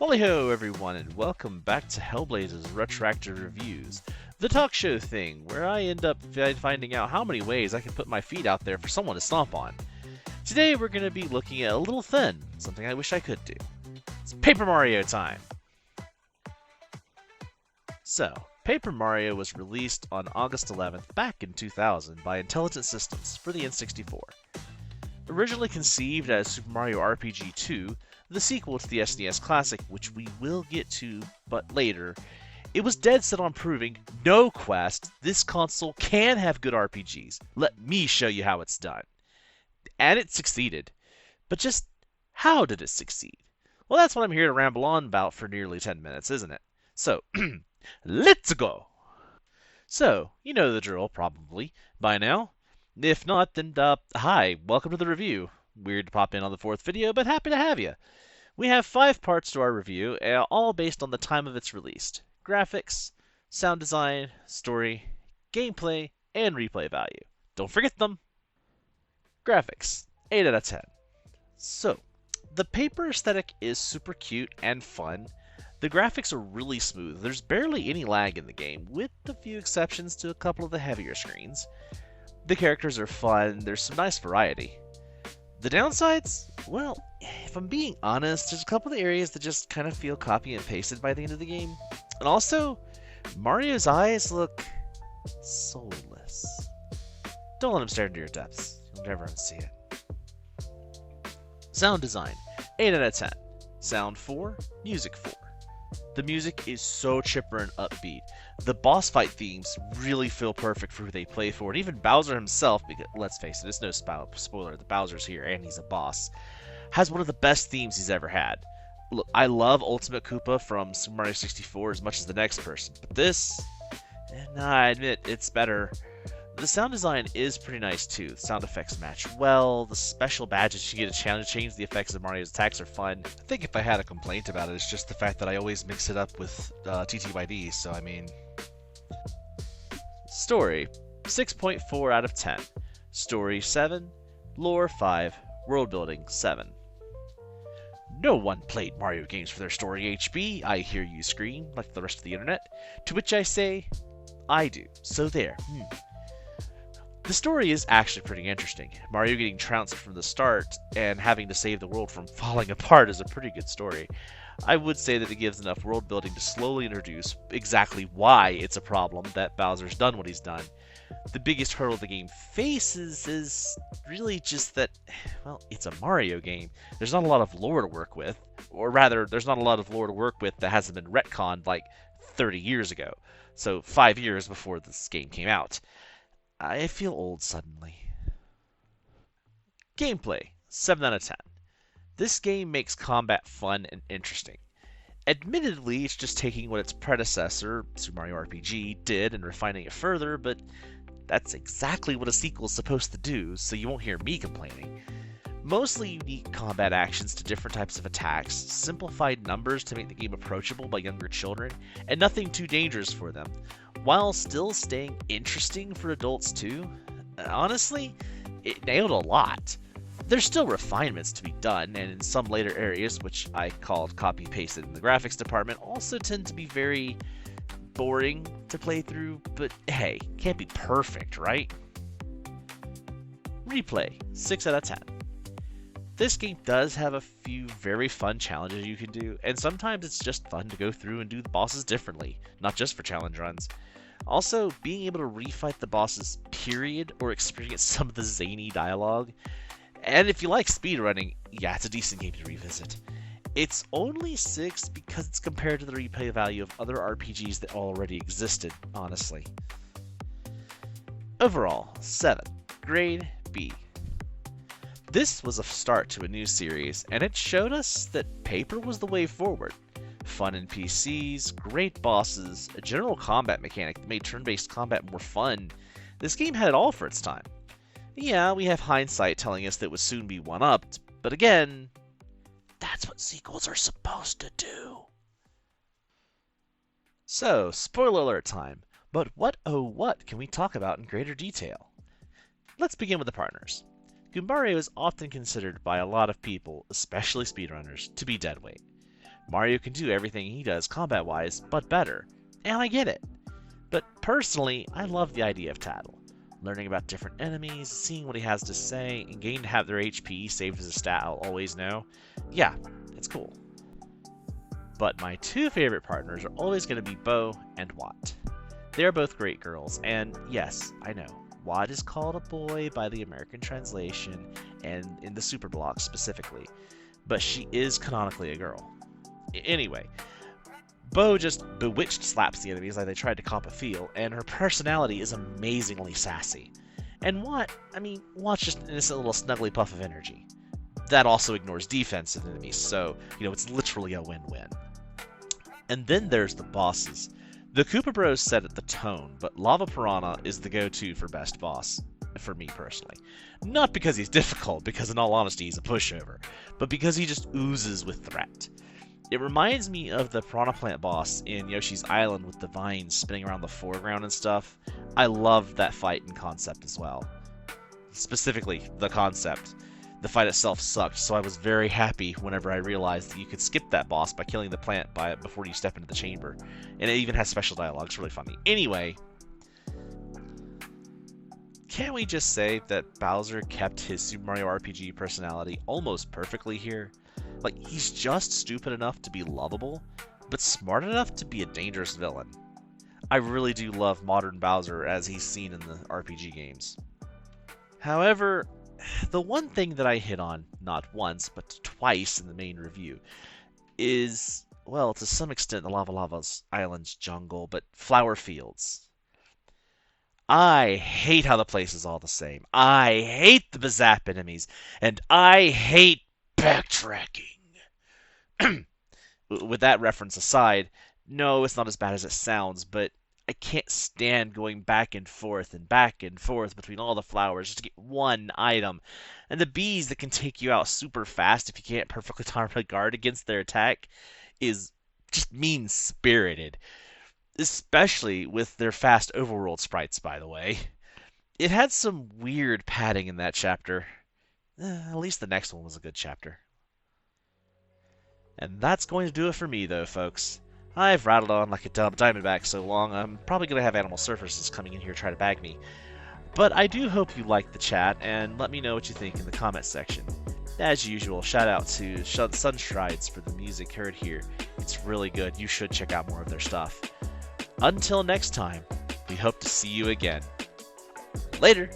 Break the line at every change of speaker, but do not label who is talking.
Lali-ho everyone, and welcome back to Hellblades' Retroactive Reviews, the talk show thing where I end up finding out how many ways I can put my feet out there for someone to stomp on. Today we're going to be looking at a little thin, something I wish I could do. It's Paper Mario time! So, Paper Mario was released on August 11th back in 2000 by Intelligent Systems for the N64. Originally conceived as Super Mario RPG 2, the sequel to the SNES Classic, which we will get to but later, it was dead set on proving, no quest, this console can have good RPGs. Let me show you how it's done. And it succeeded. But just how did it succeed? Well, that's what I'm here to ramble on about for nearly 10 minutes, isn't it? So, let's go! So, you know the drill, probably, by now. If not, then, hi, welcome to the review. Weird to pop in on the fourth video, but happy to have you. We have 5 parts to our review, all based on the time of its release. Graphics, sound design, story, gameplay, and replay value. Don't forget them! Graphics, 8 out of 10. So, the paper aesthetic is super cute and fun. The graphics are really smooth. There's barely any lag in the game, with a few exceptions to a couple of the heavier screens. The characters are fun, there's some nice variety. The downsides? Well, if I'm being honest, there's a couple of areas that just kind of feel copy and pasted by the end of the game. And also, Mario's eyes look soulless. Don't let him stare into your depths. You'll never unsee it. Sound design, 8 out of 10. Sound 4, music 4. The music is so chipper and upbeat. The boss fight themes really feel perfect for who they play for, and even Bowser himself, because let's face it, it's no spoiler that Bowser's here and he's a boss, has one of the best themes he's ever had. Look, I love Ultimate Koopa from Super Mario 64 as much as the next person, but this, I admit, it's better. The sound design is pretty nice too. The sound effects match well. The special badges you get a chance to change the effects of Mario's attacks are fun. I think if I had a complaint about it, it's just the fact that I always mix it up with TTYD, so I mean... Story, 6.4 out of 10. Story, 7. Lore, 5. World building, 7. No one played Mario games for their story, HB, I hear you scream, like the rest of the internet. To which I say, I do. So there. The story is actually pretty interesting. Mario getting trounced from the start and having to save the world from falling apart is a pretty good story. I would say that it gives enough world building to slowly introduce exactly why it's a problem that Bowser's done what he's done. The biggest hurdle the game faces is really just that, well, it's a Mario game. There's not a lot of lore to work with, or rather, there's not a lot of lore to work with that hasn't been retconned like 30 years ago. So 5 years before this game came out. I feel old suddenly. Gameplay, 7 out of 10. This game makes combat fun and interesting. Admittedly, it's just taking what its predecessor, Super Mario RPG, did and refining it further, but that's exactly what a sequel is supposed to do, so you won't hear me complaining. Mostly unique combat actions to different types of attacks, simplified numbers to make the game approachable by younger children, and nothing too dangerous for them, while still staying interesting for adults too. Honestly, it nailed a lot. There's still refinements to be done, and in some later areas, which I called copy-pasted in the graphics department, also tend to be very boring to play through, but hey, can't be perfect, right? Replay, 6 out of 10. This game does have a few very fun challenges you can do, and sometimes it's just fun to go through and do the bosses differently, not just for challenge runs. Also, being able to refight the bosses, period, or experience some of the zany dialogue. And if you like speedrunning, yeah, it's a decent game to revisit. It's only 6 because it's compared to the replay value of other RPGs that already existed, honestly. Overall, 7. Grade B. This was a start to a new series, and it showed us that paper was the way forward. Fun NPCs, great bosses, a general combat mechanic that made turn-based combat more fun. This game had it all for its time. Yeah, we have hindsight telling us that it would soon be one-upped, but again, that's what sequels are supposed to do. So, spoiler alert time, but what oh what can we talk about in greater detail? Let's begin with the partners. Goombario is often considered by a lot of people, especially speedrunners, to be deadweight. Mario can do everything he does combat-wise, but better. And I get it. But personally, I love the idea of Tattle. Learning about different enemies, seeing what he has to say, and getting to have their HP saved as a stat I'll always know. Yeah, it's cool. But my two favorite partners are always going to be Bo and Watt. They are both great girls, and yes, I know, Watt is called a boy by the American translation, and in the Super Block specifically, but she is canonically a girl. Anyway, Bo just bewitched slaps the enemies like they tried to cop a feel, and her personality is amazingly sassy. And Watt's just an innocent little snuggly puff of energy. That also ignores defensive enemies, so, it's literally a win-win. And then there's the bosses. The Koopa Bros set the tone, but Lava Piranha is the go-to for best boss, for me personally. Not because he's difficult, because in all honesty he's a pushover, but because he just oozes with threat. It reminds me of the Piranha Plant boss in Yoshi's Island with the vines spinning around the foreground and stuff. I loved that fight and concept as well. Specifically, the concept. The fight itself sucked, so I was very happy whenever I realized that you could skip that boss by killing the plant before you step into the chamber. And it even has special dialogue. It's really funny. Anyway, can't we just say that Bowser kept his Super Mario RPG personality almost perfectly here? Like, he's just stupid enough to be lovable, but smart enough to be a dangerous villain. I really do love modern Bowser as he's seen in the RPG games. However, the one thing that I hit on, not once, but twice in the main review, is, well, to some extent the Lava Island's jungle, but flower fields. I hate how the place is all the same. I hate the Bazap enemies, and I hate backtracking. With that reference aside, no, it's not as bad as it sounds, but I can't stand going back and forth between all the flowers just to get one item. And the bees that can take you out super fast if you can't perfectly time a guard against their attack is just mean-spirited. Especially with their fast overworld sprites, by the way. It had some weird padding in that chapter. At least the next one was a good chapter. And that's going to do it for me, though, folks. I've rattled on like a dumb diamondback so long, I'm probably going to have Animal Surfaces coming in here to try to bag me. But I do hope you liked the chat, and let me know what you think in the comments section. As usual, shout out to Sunstrides for the music heard here. It's really good. You should check out more of their stuff. Until next time, we hope to see you again. Later!